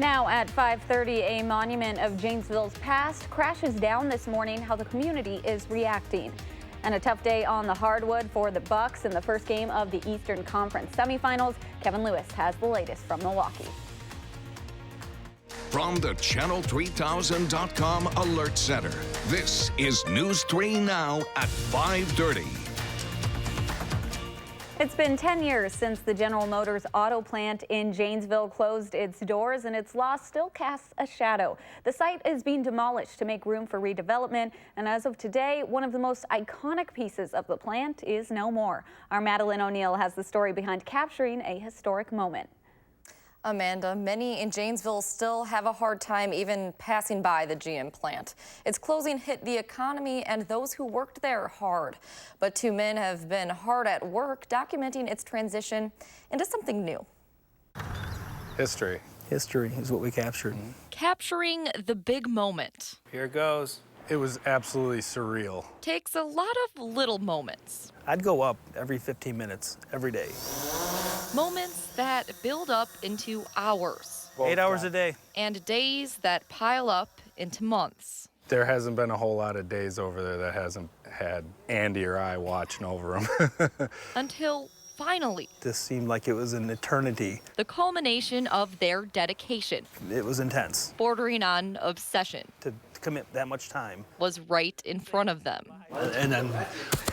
Now at 5:30, a monument of Janesville's past crashes down this morning. How the community is reacting. And a tough day on the hardwood for the Bucks in the first game of the Eastern Conference semifinals. Kevin Lewis has the latest from Milwaukee. From the Channel3000.com Alert Center, this is News 3 Now at 5:30. It's been 10 years since the General Motors auto plant in Janesville closed its doors, and its loss still casts a shadow. The site is being demolished to make room for redevelopment, and as of today, one of the most iconic pieces of the plant is no more. Our Madeline O'Neill has the story behind capturing a historic moment. Amanda, many in Janesville still have a hard time even passing by the GM plant. Its closing hit the economy and those who worked there hard. But two men have been hard at work documenting its transition into something new. History. History is what we captured. Capturing the big moment. Here it goes. It was absolutely surreal. Takes a lot of little moments. I'd go up every 15 minutes, every day. Moments that build up into hours. 8 hours a day. And days that pile up into months. There hasn't been a whole lot of days over there that hasn't had Andy or I watching over them. Until finally. This seemed like it was an eternity. The culmination of their dedication. It was intense. Bordering on obsession. To commit that much time. Was right in front of them. And then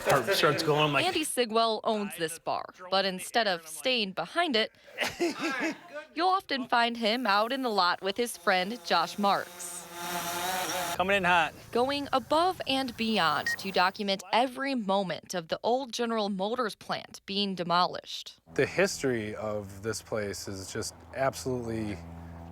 heart starts going. I'm like, Andy Sigwell owns this bar, but instead of staying behind it, you'll often find him out in the lot with his friend Josh Marks. coming in hot. Going above and beyond to document every moment of the old General Motors plant being demolished. The history of this place is just absolutely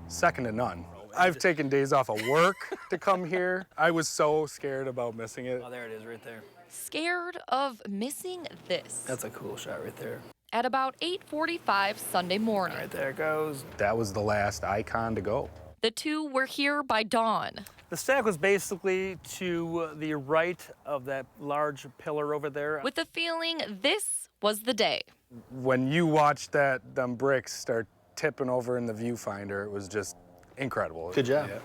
second to none. I've taken days off of work to come here. I was so scared about missing it. Oh, there it is right there. Scared of missing this. That's a cool shot right there. At about 8:45 Sunday morning. All right, there it goes. That was the last icon to go. The two were here by dawn. The stack was basically to the right of that large pillar over there. With the feeling this was the day. When you watched them bricks start tipping over in the viewfinder, it was just incredible. Good job. Yeah.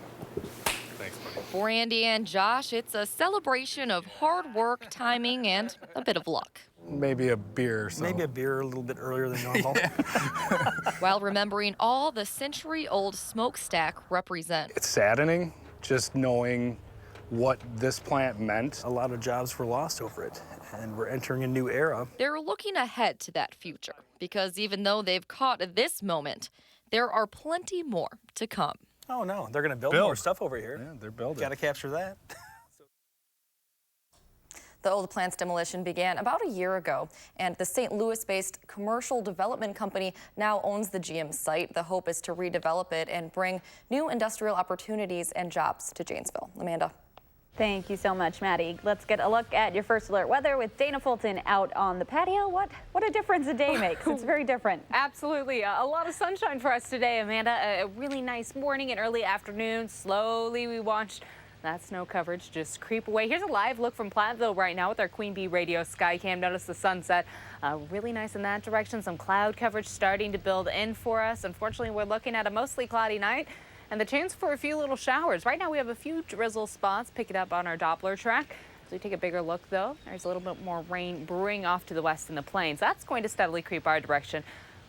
Thanks, buddy. For Andy and Josh, it's a celebration of hard work, timing, and a bit of luck. Maybe a beer. So. Maybe a beer a little bit earlier than normal. While remembering all the century-old smokestack represents. It's saddening just knowing what this plant meant. A lot of jobs were lost over it, and we're entering a new era. They're looking ahead to that future, because even though they've caught this moment, there are plenty more to come. Oh, no, they're going to build more stuff over here. Yeah, they're building. Got to capture that. The old plant's demolition began about a year ago, and the St. Louis-based commercial development company now owns the GM site. The hope is to redevelop it and bring new industrial opportunities and jobs to Janesville. Amanda. Thank you so much, Maddie. Let's get a look at your first alert weather with Dana Fulton out on the patio. What a difference a day makes. It's very different. Absolutely. A lot of sunshine for us today, Amanda. A really nice morning and early afternoon. Slowly we watched that snow coverage just creep away. Here's a live look from Platteville right now with our Queen Bee radio sky cam. Notice the sunset really nice in that direction. Some cloud coverage starting to build in for us. Unfortunately, we're looking at a mostly cloudy night and the chance for a few little showers. Right now we have a few drizzle spots. Pick it up on our Doppler track. As we take a bigger look, though, there's a little bit more rain brewing off to the west in the plains. That's going to steadily creep our direction.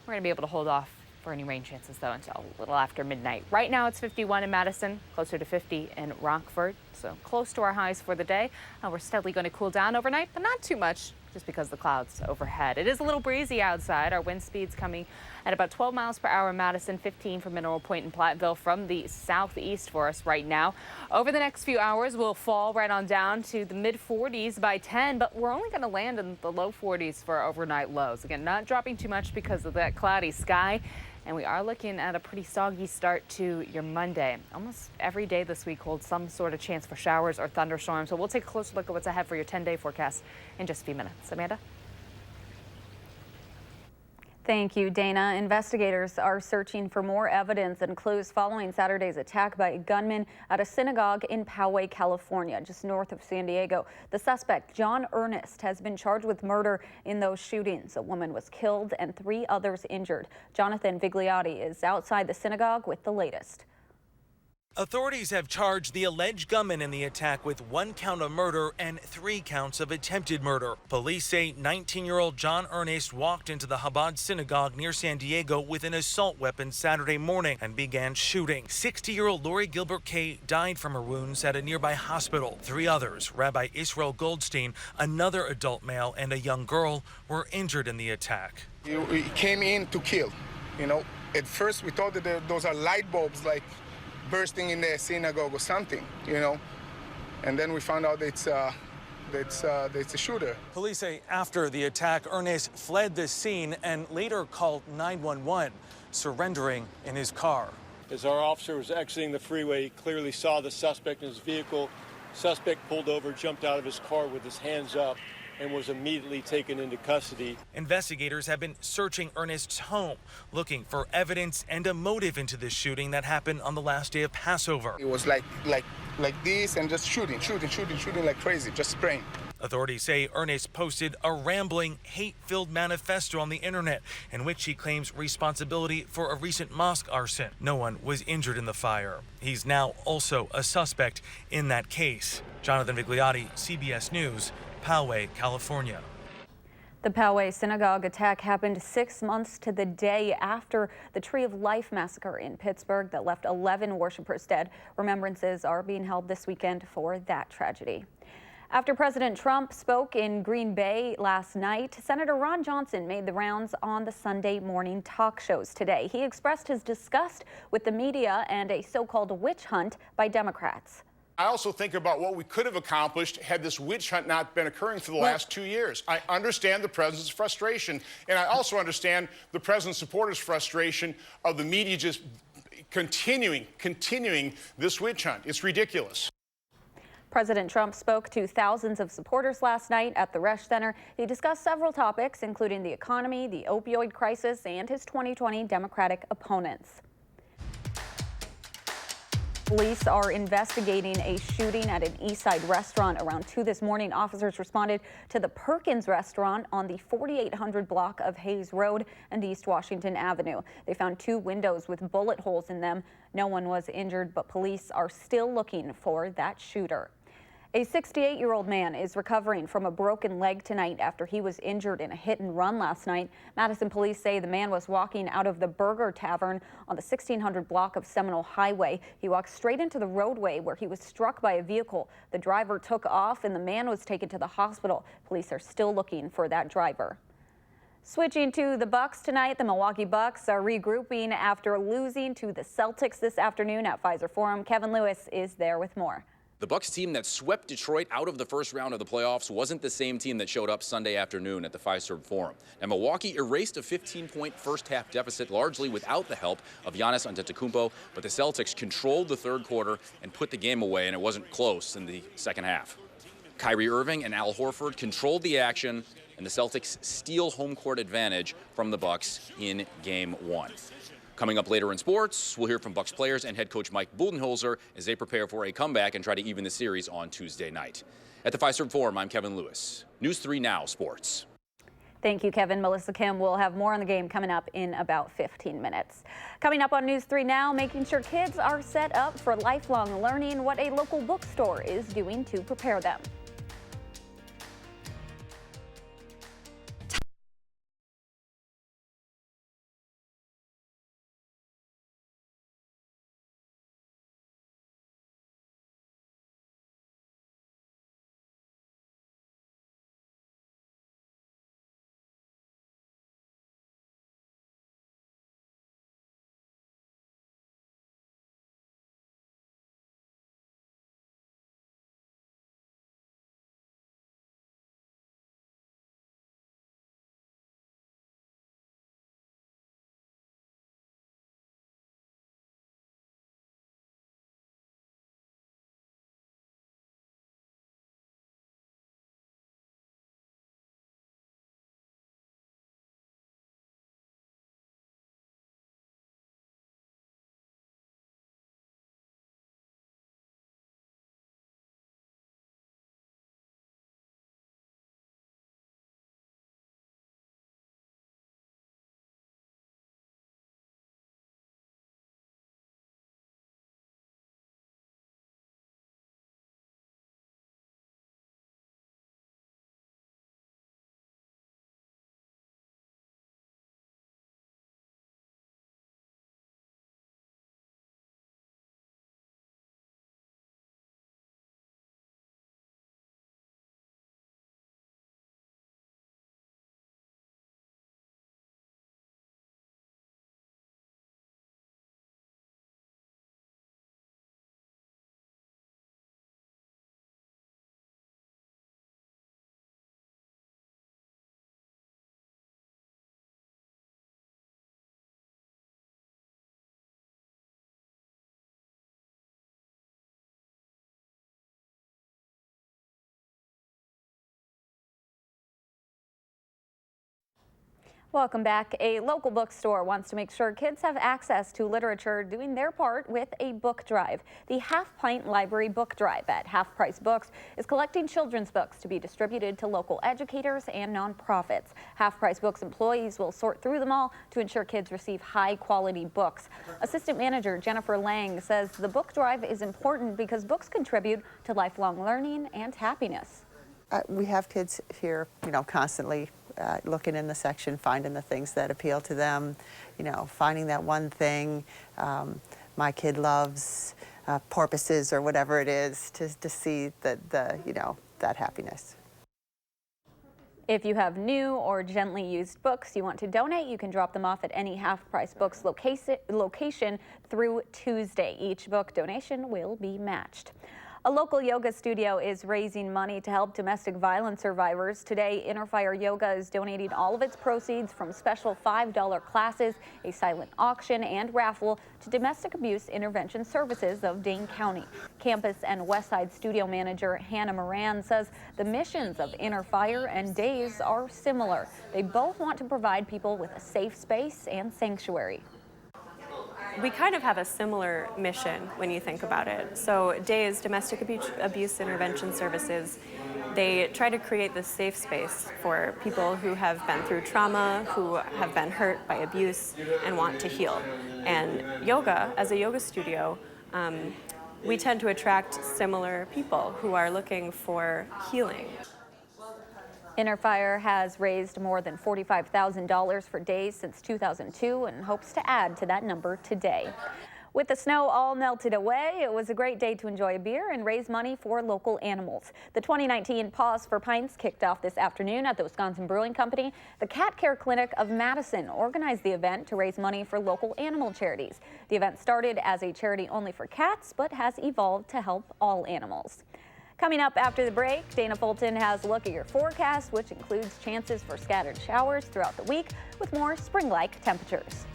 We're going to be able to hold off for any rain chances, though, until a little after midnight. Right now, it's 51 in Madison, closer to 50 in Rockford, so close to our highs for the day. We're steadily going to cool down overnight, but not too much, just because of the clouds overhead. It is a little breezy outside. Our wind speeds coming at about 12 miles per hour in Madison, 15 from Mineral Point and Platteville from the southeast for us right now. Over the next few hours, we'll fall right on down to the mid-40s by 10, but we're only going to land in the low 40s for overnight lows. Again, not dropping too much because of that cloudy sky. And we are looking at a pretty soggy start to your Monday. Almost every day this week holds some sort of chance for showers or thunderstorms. So we'll take a closer look at what's ahead for your 10-day forecast in just a few minutes. Amanda? Thank you, Dana. Investigators are searching for more evidence and clues following Saturday's attack by a gunman at a synagogue in Poway, California, just north of San Diego. The suspect, John Ernest, has been charged with murder in those shootings. A woman was killed and 3 others injured. Jonathan Vigliotti is outside the synagogue with the latest. Authorities have charged the alleged gunman in the attack with 1 count of murder and 3 counts of attempted murder. Police say 19-year-old John Ernest walked into the Chabad synagogue near San Diego with an assault weapon Saturday morning and began shooting. 60-year-old Lori Gilbert Kay died from her wounds at a nearby hospital. 3 others, Rabbi Israel Goldstein, another adult male, and a young girl, were injured in the attack. He came in to kill. At first we thought that those are light bulbs like bursting in the synagogue or something, and then we found out it's a shooter. Police say after the attack, Ernest fled the scene and later called 911, surrendering in his car. As our officer was exiting the freeway, he clearly saw the suspect in his vehicle. Suspect pulled over, jumped out of his car with his hands up, and was immediately taken into custody. Investigators have been searching Ernest's home, looking for evidence and a motive into the shooting that happened on the last day of Passover. It was like this and just shooting like crazy, just spraying. Authorities say Ernest posted a rambling, hate-filled manifesto on the internet in which he claims responsibility for a recent mosque arson. No one was injured in the fire. He's now also a suspect in that case. Jonathan Vigliotti, CBS News, Poway, California. The Poway synagogue attack happened 6 months to the day after the Tree of Life massacre in Pittsburgh that left 11 worshipers dead. Remembrances are being held this weekend for that tragedy. After President Trump spoke in Green Bay last night, Senator Ron Johnson made the rounds on the Sunday morning talk shows today. He expressed his disgust with the media and a so-called witch hunt by Democrats. I also think about what we could have accomplished had this witch hunt not been occurring for the last 2 years. I understand the president's frustration, and I also understand the president's supporters' frustration of the media just continuing this witch hunt. It's ridiculous. President Trump spoke to thousands of supporters last night at the Resch Center. He discussed several topics, including the economy, the opioid crisis, and his 2020 Democratic opponents. Police are investigating a shooting at an East Side restaurant around 2 this morning. Officers responded to the Perkins restaurant on the 4800 block of Hayes Road and East Washington Avenue. They found 2 windows with bullet holes in them. No one was injured, but police are still looking for that shooter. A 68-year-old man is recovering from a broken leg tonight after he was injured in a hit and run last night. Madison police say the man was walking out of the Burger Tavern on the 1600 block of Seminole Highway. He walked straight into the roadway where he was struck by a vehicle. The driver took off and the man was taken to the hospital. Police are still looking for that driver. Switching to the Bucks tonight, the Milwaukee Bucks are regrouping after losing to the Celtics this afternoon at Pfizer Forum. Kevin Lewis is there with more. The Bucks team that swept Detroit out of the first round of the playoffs wasn't the same team that showed up Sunday afternoon at the Pfizer Forum. And Milwaukee erased a 15-point first-half deficit largely without the help of Giannis Antetokounmpo, but the Celtics controlled the third quarter and put the game away, and it wasn't close in the second half. Kyrie Irving and Al Horford controlled the action, and the Celtics steal home court advantage from the Bucks in Game 1. Coming up later in sports, we'll hear from Bucks players and head coach Mike Budenholzer as they prepare for a comeback and try to even the series on Tuesday night. At the Pfizer Forum, I'm Kevin Lewis. News 3 Now Sports. Thank you, Kevin. Melissa Kim will have more on the game coming up in about 15 minutes. Coming up on News 3 Now, making sure kids are set up for lifelong learning, what a local bookstore is doing to prepare them. Welcome back. A local bookstore wants to make sure kids have access to literature, doing their part with a book drive. The Half Pint Library Book Drive at Half Price Books is collecting children's books to be distributed to local educators and nonprofits. Half Price Books employees will sort through them all to ensure kids receive high-quality books. Assistant Manager Jennifer Lang says the book drive is important because books contribute to lifelong learning and happiness. We have kids here, constantly looking in the section, finding the things that appeal to them, finding that one thing my kid loves, porpoises or whatever it is, to see that happiness. If you have new or gently used books you want to donate, you can drop them off at any Half Price Books location through Tuesday. Each book donation will be matched. A local yoga studio is raising money to help domestic violence survivors. Today, Inner Fire Yoga is donating all of its proceeds from special $5 classes, a silent auction, and raffle to Domestic Abuse Intervention Services of Dane County. Campus and Westside studio manager Hannah Moran says the missions of Inner Fire and DAIS are similar. They both want to provide people with a safe space and sanctuary. We kind of have a similar mission when you think about it. So DAIS, Domestic Abuse Intervention Services, they try to create this safe space for people who have been through trauma, who have been hurt by abuse and want to heal. And yoga, as a yoga studio, we tend to attract similar people who are looking for healing. Inner Fire has raised more than $45,000 for DAIS since 2002 and hopes to add to that number today. With the snow all melted away, it was a great day to enjoy a beer and raise money for local animals. The 2019 Pause for Pints kicked off this afternoon at the Wisconsin Brewing Company. The Cat Care Clinic of Madison organized the event to raise money for local animal charities. The event started as a charity only for cats, but has evolved to help all animals. Coming up after the break, Dana Fulton has a look at your forecast, which includes chances for scattered showers throughout the week with more spring-like temperatures.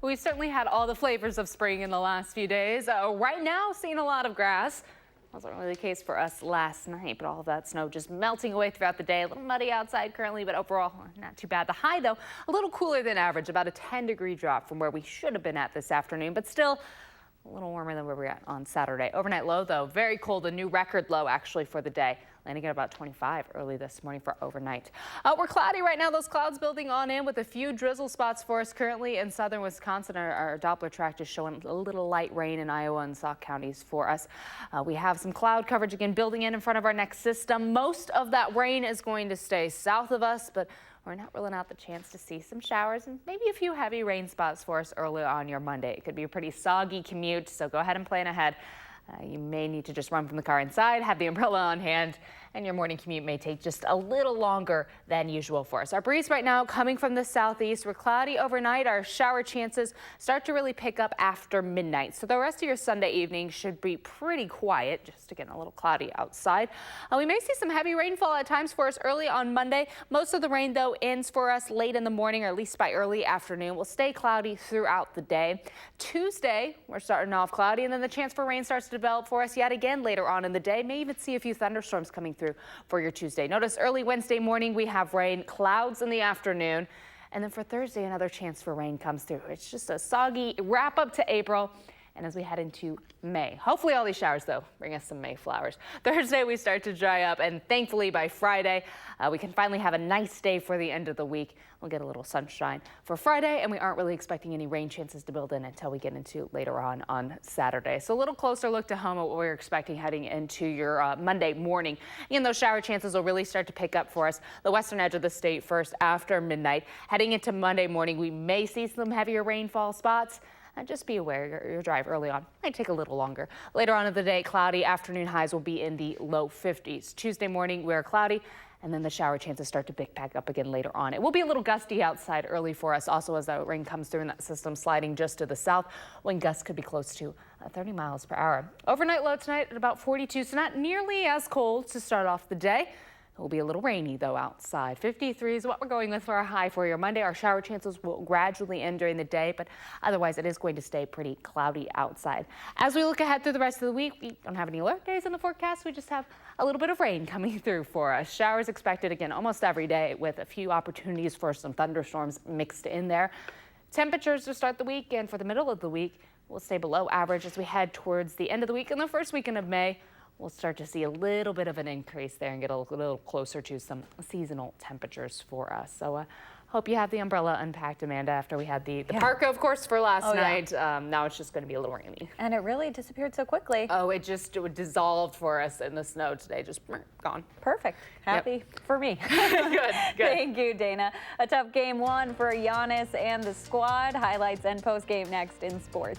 We've certainly had all the flavors of spring in the last few days. Right now, seeing a lot of grass. Wasn't really the case for us last night, but all of that snow just melting away throughout the day. A little muddy outside currently, but overall not too bad. The high, though, a little cooler than average, about a 10-degree drop from where we should have been at this afternoon, but still a little warmer than where we were at on Saturday. Overnight low, though, very cold, a new record low actually for the day, landing at about 25 early this morning for overnight. We're cloudy right now. Those clouds building on in with a few drizzle spots for us currently in southern Wisconsin. Our Doppler track is showing a little light rain in Iowa and Sauk counties for us. We have some cloud coverage again building in front of our next system. Most of that rain is going to stay south of us, but we're not ruling out the chance to see some showers and maybe a few heavy rain spots for us early on your Monday. It could be a pretty soggy commute, so go ahead and plan ahead. You may need to just run from the car inside, have the umbrella on hand, and your morning commute may take just a little longer than usual for us. Our breeze right now coming from the southeast. We're cloudy overnight. Our shower chances start to really pick up after midnight. So the rest of your Sunday evening should be pretty quiet, just again a little cloudy outside. We may see some heavy rainfall at times for us early on Monday. Most of the rain, though, ends for us late in the morning or at least by early afternoon. We'll stay cloudy throughout the day. Tuesday, we're starting off cloudy, and then the chance for rain starts to develop for us yet again later on in the day. May even see a few thunderstorms coming through for your Tuesday. Notice early Wednesday morning we have rain, clouds in the afternoon, and then for Thursday another chance for rain comes through. It's just a soggy wrap up to April. And as we head into May, hopefully all these showers, though, bring us some May flowers. Thursday, we start to dry up, and thankfully by Friday, we can finally have a nice day for the end of the week. We'll get a little sunshine for Friday, and we aren't really expecting any rain chances to build in until we get into later on Saturday. So a little closer look to home at what we're expecting heading into your Monday morning. And those shower chances will really start to pick up for us. The western edge of the state first after midnight. Heading into Monday morning, we may see some heavier rainfall spots. And just be aware your drive early on might take a little longer. Later on in the day, cloudy. Afternoon highs will be in the low 50s. Tuesday morning, we're cloudy, and then the shower chances start to pick back up again later on. It will be a little gusty outside early for us, also as that rain comes through and that system sliding just to the south. Wind gusts could be close to 30 miles per hour. Overnight low tonight at about 42, so not nearly as cold to start off the day. It will be a little rainy, though, outside. 53 is what we're going with for our high for your Monday. Our shower chances will gradually end during the day, but otherwise it is going to stay pretty cloudy outside. As we look ahead through the rest of the week, we don't have any alert days in the forecast. We just have a little bit of rain coming through for us. Showers expected again almost every day with a few opportunities for some thunderstorms mixed in there. Temperatures to start the week and for the middle of the week will stay below average as we head towards the end of the week and the first weekend of May. We'll start to see a little bit of an increase there and get a little closer to some seasonal temperatures for us. So hope you have the umbrella unpacked, Amanda, after we had the parka, of course, for last night. Now it's just going to be a little rainy. And it really disappeared so quickly. Oh, it dissolved for us in the snow today. Just gone. Perfect. Happy for me. Good. Thank you, Dana. A tough game one for Giannis and the squad. Highlights and post-game next in sports.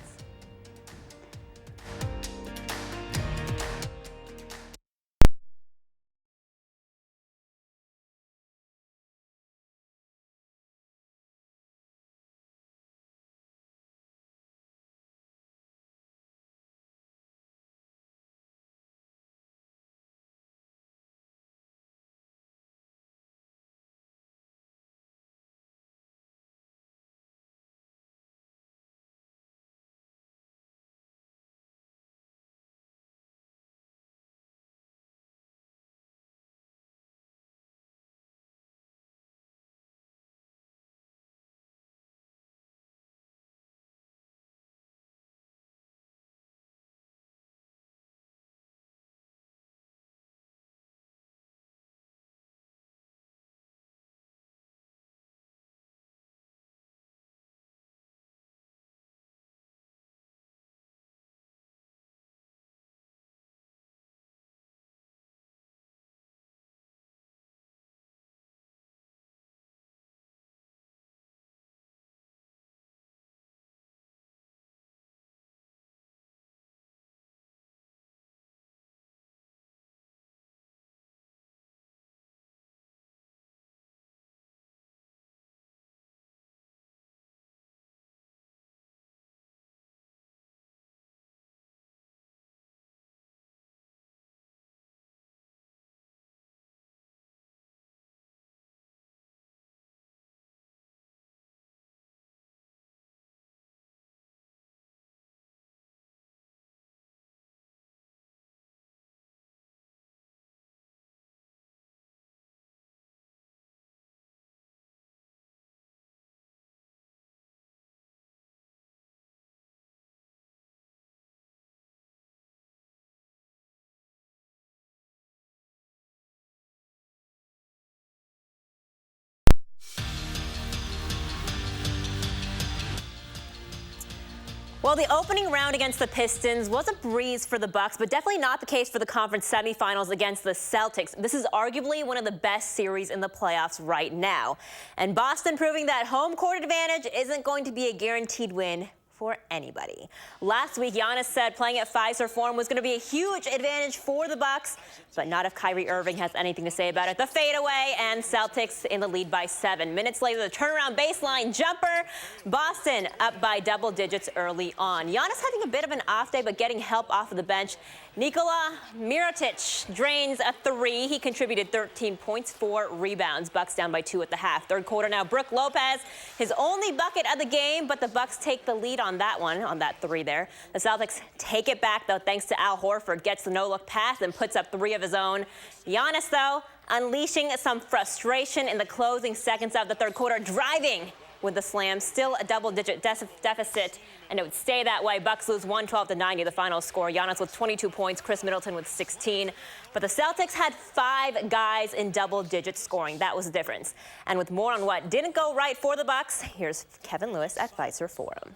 Well, the opening round against the Pistons was a breeze for the Bucks, but definitely not the case for the conference semifinals against the Celtics. This is arguably one of the best series in the playoffs right now. And Boston proving that home court advantage isn't going to be a guaranteed win for anybody. Last week, Giannis said playing at Fiserv Forum was going to be a huge advantage for the Bucks, but not if Kyrie Irving has anything to say about it. The fadeaway and Celtics in the lead by 7. Minutes later, the turnaround baseline jumper. Boston up by double digits early on. Giannis having a bit of an off day, but getting help off of the bench. Nikola Mirotic drains a 3. He contributed 13 points, 4 rebounds. Bucks down by 2 at the half. Third quarter now, Brook Lopez, his only bucket of the game, but the Bucks take the lead on that one, on that 3 there. The Celtics take it back, though, thanks to Al Horford. Gets the no-look pass and puts up 3 of his own. Giannis, though, unleashing some frustration in the closing seconds of the third quarter, driving with the slam. Still a double-digit deficit, and it would stay that way. Bucks lose 112-90, the final score. Giannis with 22 points, Chris Middleton with 16. But the Celtics had 5 guys in double-digit scoring. That was the difference. And with more on what didn't go right for the Bucks, here's Kevin Lewis at Fiserv Forum.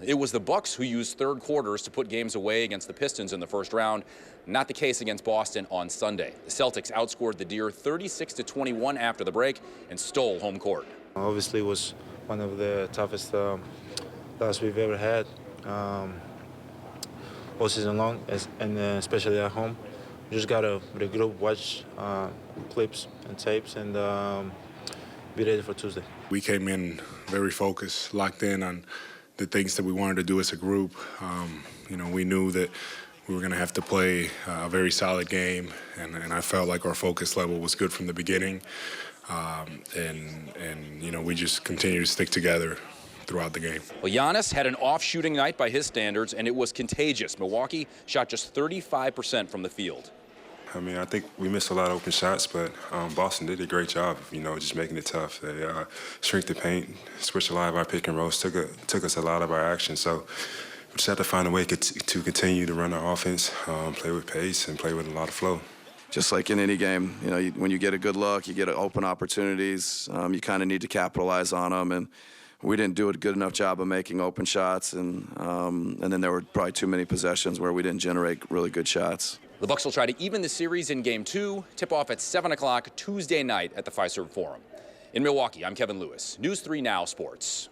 It was the Bucks who used third quarters to put games away against the Pistons in the first round. Not the case against Boston on Sunday. The Celtics outscored the Deer 36-21 after the break and stole home court. Obviously, it was one of the toughest loss we've ever had all season long, and especially at home. We just got to regroup, watch clips and tapes, and be ready for Tuesday. We came in very focused, locked in on the things that we wanted to do as a group. We knew that we were going to have to play a very solid game, and I felt like our focus level was good from the beginning. We just continue to stick together throughout the game. Well, Giannis had an off-shooting night by his standards, and it was contagious. Milwaukee shot just 35% from the field. I mean, I think we missed a lot of open shots, but Boston did a great job, just making it tough. They shrink the paint, switched a lot of our pick and rolls, took us a lot of our action. So we just had to find a way to continue to run our offense, play with pace, and play with a lot of flow. Just like in any game, when you get a good look, you get open opportunities, you kind of need to capitalize on them. And we didn't do a good enough job of making open shots, and then there were probably too many possessions where we didn't generate really good shots. The Bucks will try to even the series in Game 2. Tip-off at 7 o'clock Tuesday night at the Fiserv Forum. In Milwaukee, I'm Kevin Lewis, News 3 Now Sports.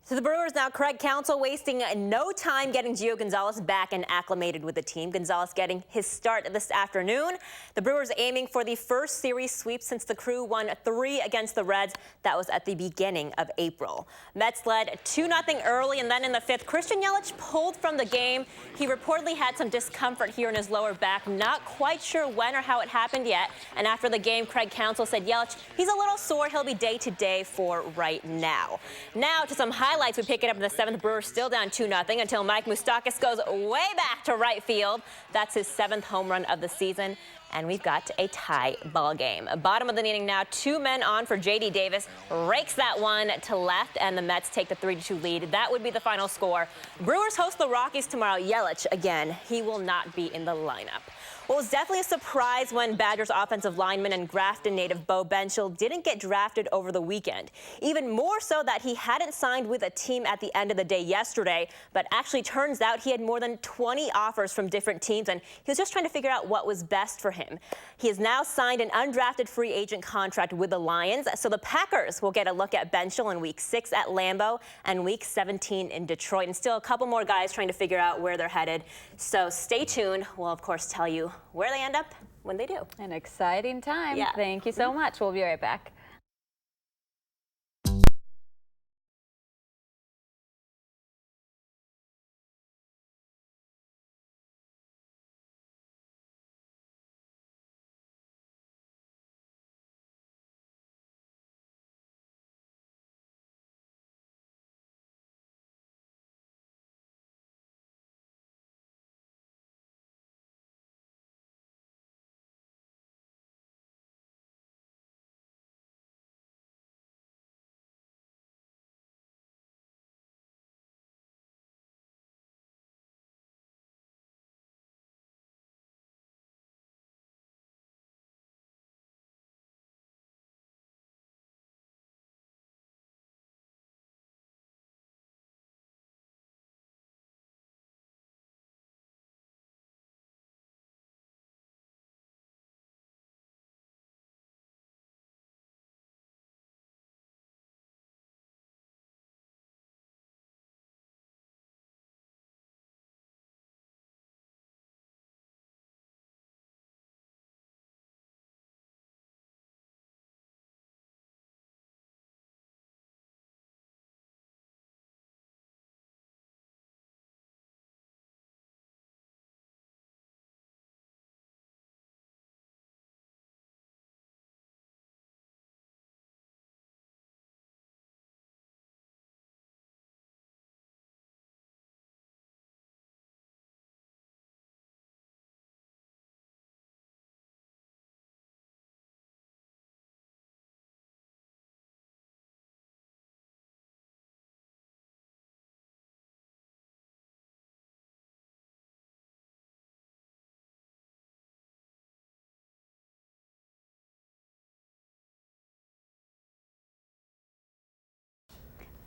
So the Brewers now, Craig Counsell wasting no time getting Gio Gonzalez back and acclimated with the team. Gonzalez getting his start this afternoon. The Brewers aiming for the first series sweep since the Crew won 3 against the Reds. That was at the beginning of April. Mets led 2-0 early, and then in the 5th, Christian Yelich pulled from the game. He reportedly had some discomfort here in his lower back. Not quite sure when or how it happened yet. And after the game, Craig Counsell said Yelich, he's a little sore. He'll be day-to-day for right now. Now to some highlights. We pick it up in the 7th. Brewers still down 2-0 until Mike Moustakas goes way back to right field. That's his 7th home run of the season. And we've got a tie ball game. Bottom of the inning now, 2 men on for J.D. Davis. Rakes that one to left, and the Mets take the 3-2 lead. That would be the final score. Brewers host the Rockies tomorrow. Yelich, again, he will not be in the lineup. Well, it was definitely a surprise when Badgers offensive lineman and Grafton native Bo Benchel didn't get drafted over the weekend. Even more so that he hadn't signed with a team at the end of the day yesterday, but actually turns out he had more than 20 offers from different teams, and he was just trying to figure out what was best for him. He has now signed an undrafted free agent contract with the Lions, so the Packers will get a look at Benchel in Week 6 at Lambeau and Week 17 in Detroit, and still a couple more guys trying to figure out where they're headed. So stay tuned. We'll, of course, tell you where they end up when they do. An exciting time. Yeah. Thank you so much. We'll be right back.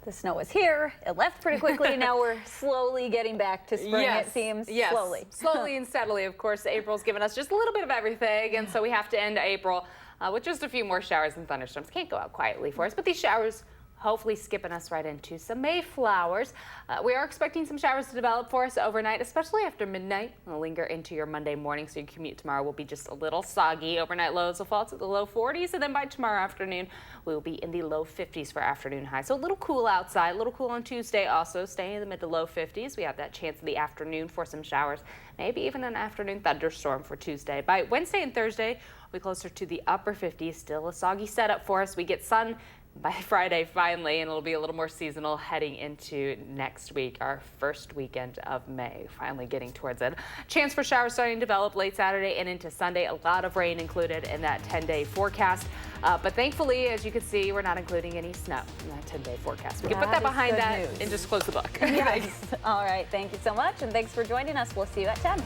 The snow is here. It left pretty quickly. Now we're slowly getting back to spring, it seems. Yes. Slowly. Slowly and steadily. Of course, April's given us just a little bit of everything, and so we have to end April with just a few more showers and thunderstorms. Can't go out quietly for us, but these showers hopefully skipping us right into some Mayflowers. We are expecting some showers to develop for us overnight, especially after midnight. They'll linger into your Monday morning, so your commute tomorrow will be just a little soggy. Overnight lows will fall to the low 40s, and then by tomorrow afternoon, we will be in the low 50s for afternoon highs. So a little cool outside, a little cool on Tuesday also, staying in the mid to low 50s. We have that chance in the afternoon for some showers, maybe even an afternoon thunderstorm for Tuesday. By Wednesday and Thursday, we'll be closer to the upper 50s. Still a soggy setup for us. We get sun by Friday finally, and it'll be a little more seasonal heading into next week, our first weekend of May, finally getting towards it. Chance for showers starting to develop late Saturday and into Sunday. A lot of rain included in that 10-day forecast. But thankfully, as you can see, we're not including any snow in that 10-day forecast. We can put that behind that and just close the book. Yes. All right. Thank you so much, and thanks for joining us. We'll see you at 10.